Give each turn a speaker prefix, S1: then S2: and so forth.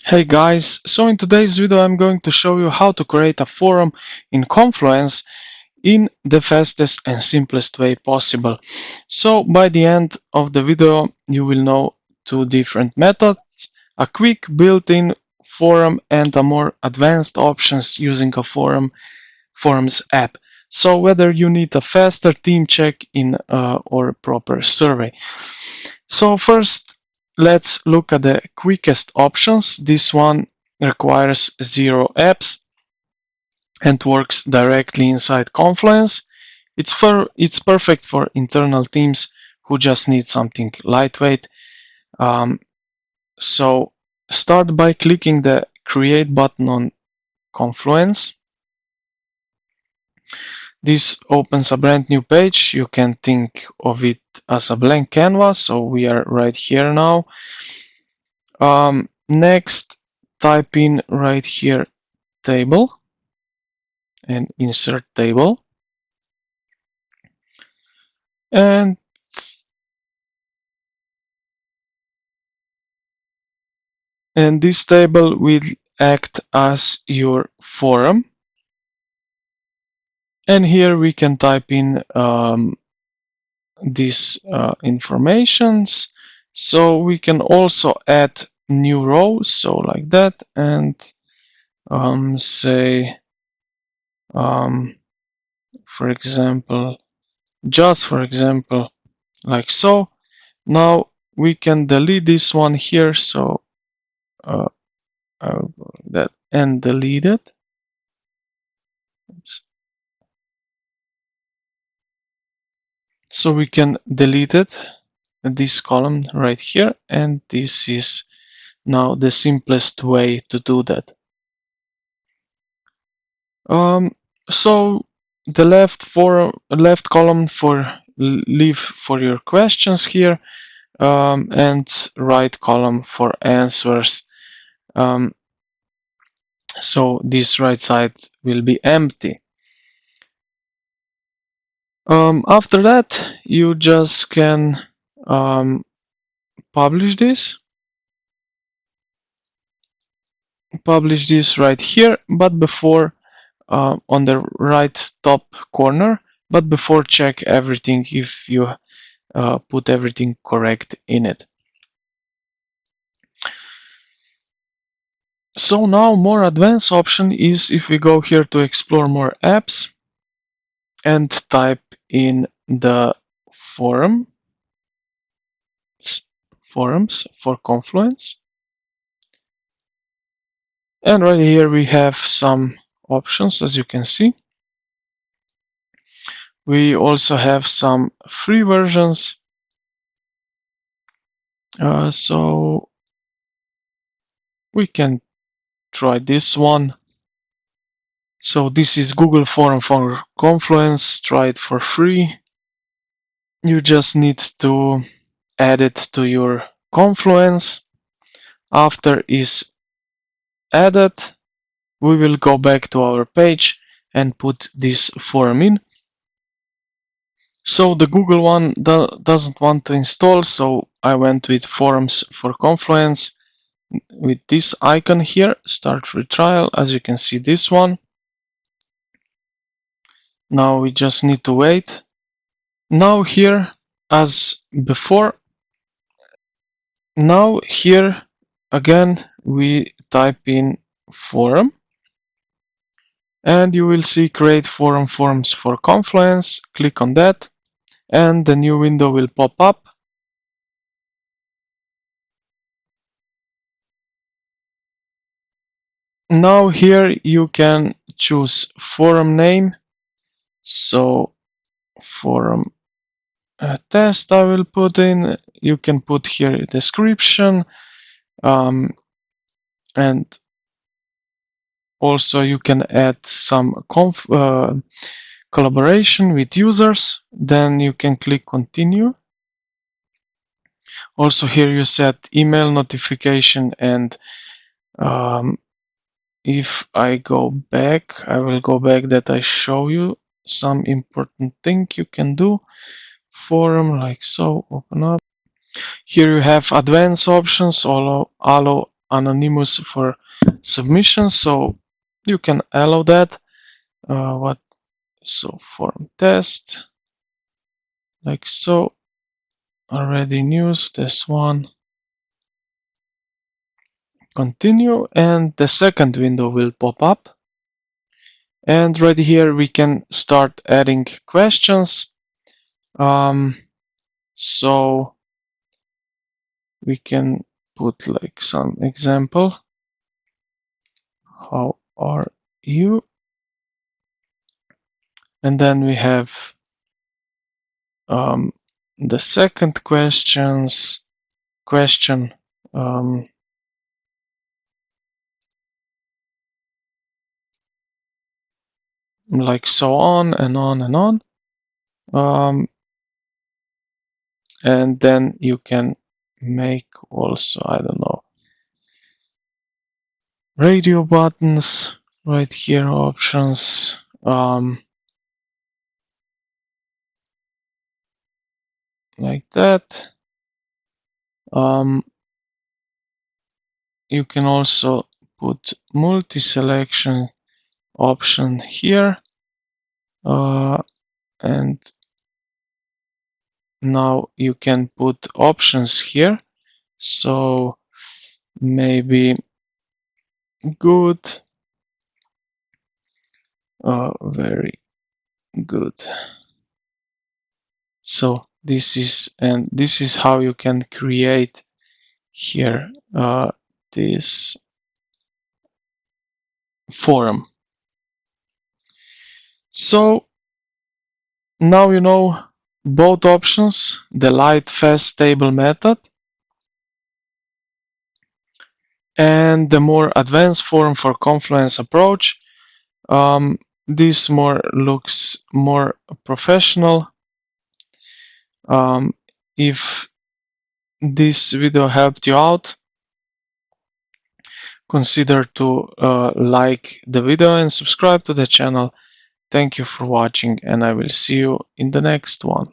S1: Hey guys, so in today's video I'm going to show you how to create a forum in Confluence in the fastest and simplest way possible. So by the end of the video you will know two different methods, a quick built-in forum and a more advanced options using a forums app. So whether you need a faster team check-in or proper survey. So first, let's look at the quickest options. This one requires 0 apps and works directly inside Confluence. It's perfect for internal teams who just need something lightweight. Um, so start by clicking the Create button on Confluence. This opens a brand new page. You can think of it as a blank canvas. So we are right here now. Next, type in right here table and insert table. And this table will act as your forum. And here we can type in these informations. So we can also add new rows, so like that, and say, for example, just for example, like so. Now we can delete this one here, so I'll go like that and delete it. Oops. So we can delete it, this column right here, and this is now the simplest way to do that. So the left column for leave for your questions here, and right column for answers. So this right side will be empty. After that, you just can publish this right here, but before on the right top corner, but before check everything if you put everything correct in it. So now more advanced option is if we go here to explore more apps and type in the forums for Confluence. And right here we have some options, as you can see. We also have some free versions. So we can try this one. So this is Google Forum for Confluence. Try it for free. You just need to add it to your Confluence. After is added, we will go back to our page and put this forum in. So the Google one doesn't want to install, so I went with Forums for Confluence with this icon here, start free trial, as you can see this one. Now we just need to wait. Now here, as before, now here again we type in forum and you will see create forums for Confluence. Click on that and the new window will pop up. Now here you can choose forum name. So forum test I will put in. You can put here a description, and also you can add some collaboration with users. Then you can click continue. Also here you set email notification, and if I go back, I will go back that I show you some important thing you can do. Forum like so, open up. Here you have advanced options, allow anonymous for submission, so you can allow that. What so form test, like so. Already news this one. Continue, and the second window will pop up. And right here we can start adding questions. So we can put like some example. How are you? And then we have the second question, like so on and on and on. And then you can make also, I don't know, radio buttons right here, options. Like that. You can also put multi-selection option here, and now you can put options here. So maybe good, very good. So this is how you can create here this forum. So now you know both options, the light, fast, stable method, and the more advanced forum for Confluence approach. This more looks more professional. If this video helped you out, consider to like the video and subscribe to the channel. Thank you for watching, and I will see you in the next one.